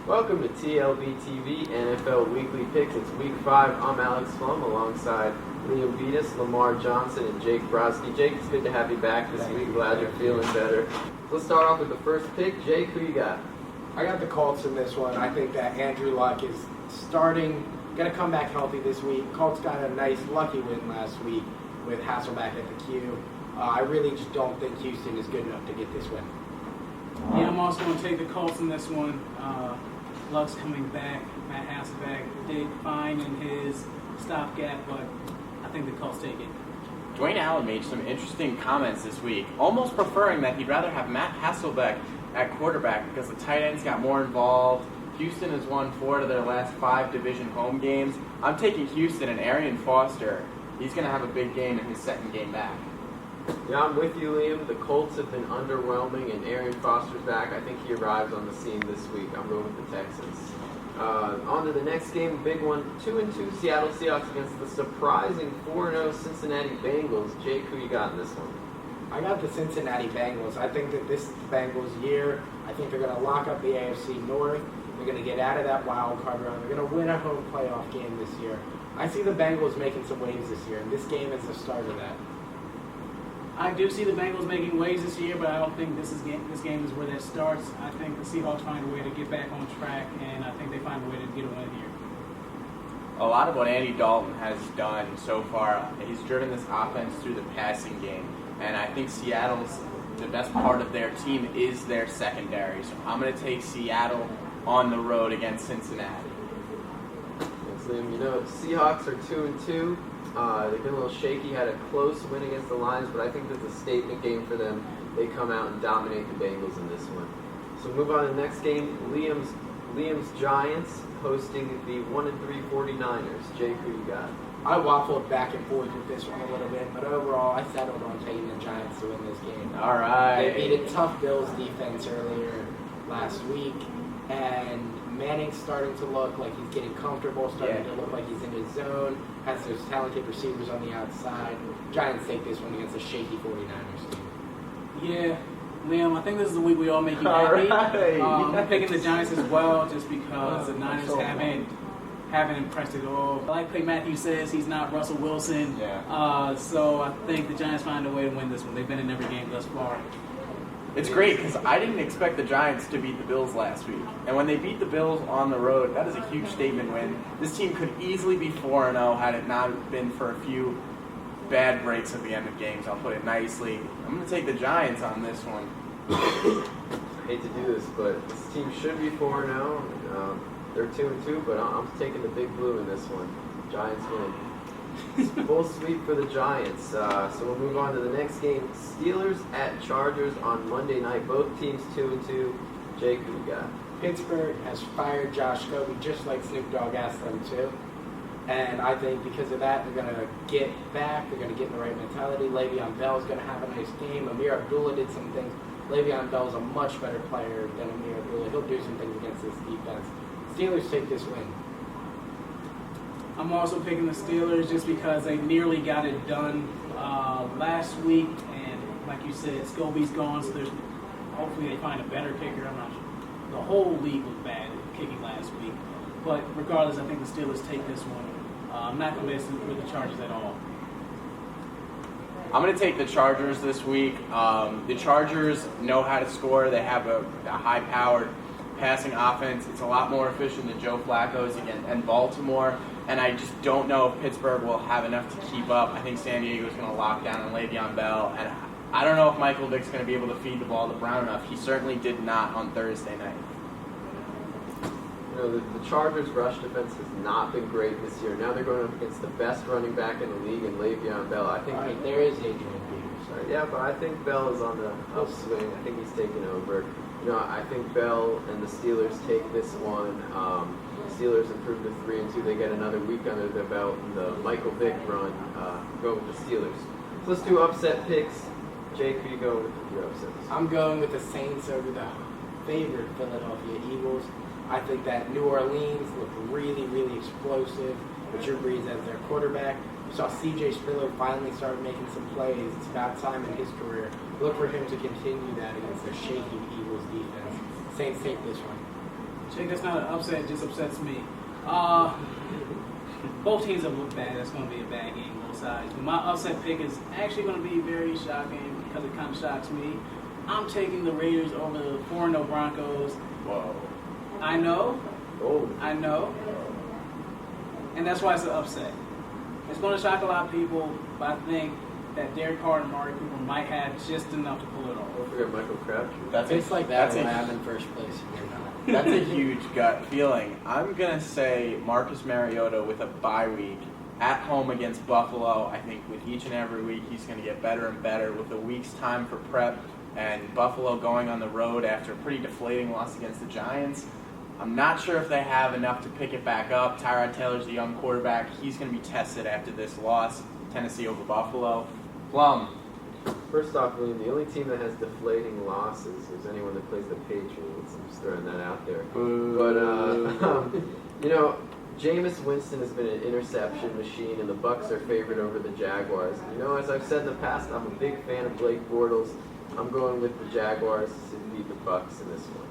Welcome to TLBTV NFL Weekly Picks. It's Week 5. I'm Alex Flum alongside Liam Beatus, Lamar Johnson, and Jake Brodsky. Jake, it's good to have you back this week. Glad you're feeling better. Let's start off with the first pick. Jake, who you got? I got the Colts in this one. I think that Andrew Luck is going to come back healthy this week. Colts got a nice, lucky win last week with Hasselbeck at the Q. I really just don't think Houston is good enough to get this win. Yeah, I'm also going to take the Colts in this one. Luck's coming back. Matt Hasselbeck did fine in his stopgap, but I think the Colts take it. Dwayne Allen made some interesting comments this week, almost preferring that he'd rather have Matt Hasselbeck at quarterback because the tight ends got more involved. Houston has won 4 of their last 5 division home games. I'm taking Houston and Arian Foster. He's going to have a big game in his second game back. Yeah, I'm with you, Liam. The Colts have been underwhelming, and Arian Foster's back. I think he arrives on the scene this week. I'm going with the Texans. On to the next game, big one. 2-2 Seattle Seahawks against the surprising 4-0 Cincinnati Bengals. Jake, who you got in this one? I got the Cincinnati Bengals. I think that this is the Bengals' year. I think they're going to lock up the AFC North. They're going to get out of that wild card round. They're going to win a home playoff game this year. I see the Bengals making some waves this year, and this game is the start of that. I do see the Bengals making waves this year, but I don't think this game is where that starts. I think the Seahawks find a way to get back on track, and I think they find a way to get a win here. A lot of what Andy Dalton has done so far, he's driven this offense through the passing game, and I think the best part of their team is their secondary. So I'm going to take Seattle on the road against Cincinnati. Thanks, Liam. You know, Seahawks are 2-2. They've been a little shaky, had a close win against the Lions, but I think that's a statement game for them. They come out and dominate the Bengals in this one. So move on to the next game, Liam's Giants hosting the 1-3 49ers. Jake, who you got? I waffled back and forth with this one a little bit, but overall I settled on taking the Giants to win this game. All right. They beat a tough Bills defense earlier last week, and Manning's starting to look like he's getting comfortable, starting to look like he's in his zone, has those talented receivers on the outside. Giants take this one against a shaky 49ers team. Yeah, Liam, I think this is the week we all make you happy. I'm picking the Giants as well just because the Niners haven't impressed at all. Like Clay Matthews says, he's not Russell Wilson. So I think the Giants find a way to win this one. They've been in every game thus far. It's great because I didn't expect the Giants to beat the Bills last week. And when they beat the Bills on the road, that is a huge statement win. This team could easily be 4-0 had it not been for a few bad breaks at the end of games. I'll put it nicely. I'm going to take the Giants on this one. I hate to do this, but this team should be 4-0. They're 2-2, but I'm taking the big blue in this one. Giants win. Full sweep for the Giants. So we'll move on to the next game. Steelers at Chargers on Monday night. Both teams 2-2. Jake, who you got? Pittsburgh has fired Josh Scobie just like Snoop Dogg asked them to. And I think because of that, they're going to get back. They're going to get in the right mentality. Le'Veon Bell is going to have a nice game. Amir Abdullah did some things. Le'Veon Bell is a much better player than Amir Abdullah. He'll do some things against this defense. Steelers take this win. I'm also picking the Steelers just because they nearly got it done last week, and like you said, Scobie's gone, so hopefully they find a better kicker. I'm not sure. The whole league was bad at kicking last week, but regardless, I think the Steelers take this one. I'm not convinced with the Chargers at all. I'm going to take the Chargers this week. The Chargers know how to score. They have a high-powered passing offense. It's a lot more efficient than Joe Flacco's and Baltimore. And I just don't know if Pittsburgh will have enough to keep up. I think San Diego's going to lock down on Le'Veon Bell. And I don't know if Michael Vick's going to be able to feed the ball to Brown enough. He certainly did not on Thursday night. You know, the Chargers' rush defense has not been great this year. Now they're going up against the best running back in the league in Le'Veon Bell. I think there is Adrian Peterson. Yeah, but I think Bell is on the upswing. I think he's taking over. You know, I think Bell and the Steelers take this one. Steelers improve to 3-2. They get another week under their belt in the Michael Vick run. Go with the Steelers. So let's do upset picks. Jake, who you going with your upsets? I'm going with the Saints over the favorite Philadelphia Eagles. I think that New Orleans looked really, really explosive with Drew Brees as their quarterback. We saw C.J. Spiller finally start making some plays. It's about time in his career. Look for him to continue that against a shaky Eagles defense. Saints take this one. Jake, that's not an upset. It just upsets me. Both teams have looked bad. That's going to be a bad game, both sides. But my upset pick is actually going to be very shocking because it kind of shocks me. I'm taking the Raiders over the 4-0 Broncos. Whoa. I know. Oh. I know. And that's why it's an upset. It's going to shock a lot of people, but I think that Derek Carr and Amari Cooper might have just enough to pull it off. Don't forget Michael Crabtree. That's It's like that that's when a, I'm in first place and you're not. That's a huge gut feeling. I'm going to say Marcus Mariota with a bye week at home against Buffalo. I think with each and every week he's going to get better and better with a week's time for prep, and Buffalo going on the road after a pretty deflating loss against the Giants. I'm not sure if they have enough to pick it back up. Tyrod Taylor's the young quarterback. He's going to be tested after this loss. Tennessee over Buffalo. Flum. First off, William, the only team that has deflating losses is anyone that plays the Patriots. I'm just throwing that out there. Boo. But, Jameis Winston has been an interception machine, and the Bucs are favored over the Jaguars. As I've said in the past, I'm a big fan of Blake Bortles. I'm going with the Jaguars to beat the Bucs in this one.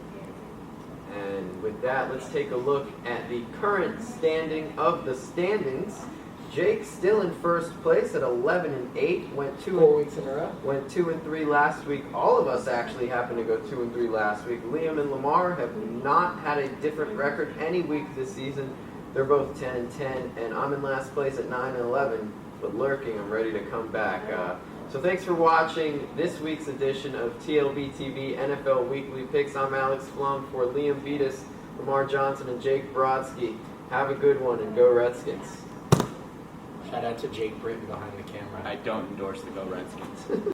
And with that, let's take a look at the current standing of the standings. Jake still in first place at 11-8. Went 4 weeks in a row. Went 2-3 last week. All of us actually happened to go 2-3 last week. Liam and Lamar have not had a different record any week this season. They're both 10-10, and I'm in last place at 9-11. But lurking, I'm ready to come back. So thanks for watching this week's edition of TLBTV NFL Weekly Picks. I'm Alex Flum for Liam Beatus, Lamar Johnson, and Jake Brodsky. Have a good one, and go Redskins. Shout out to Jake Britton behind the camera. I don't endorse the Go Redskins.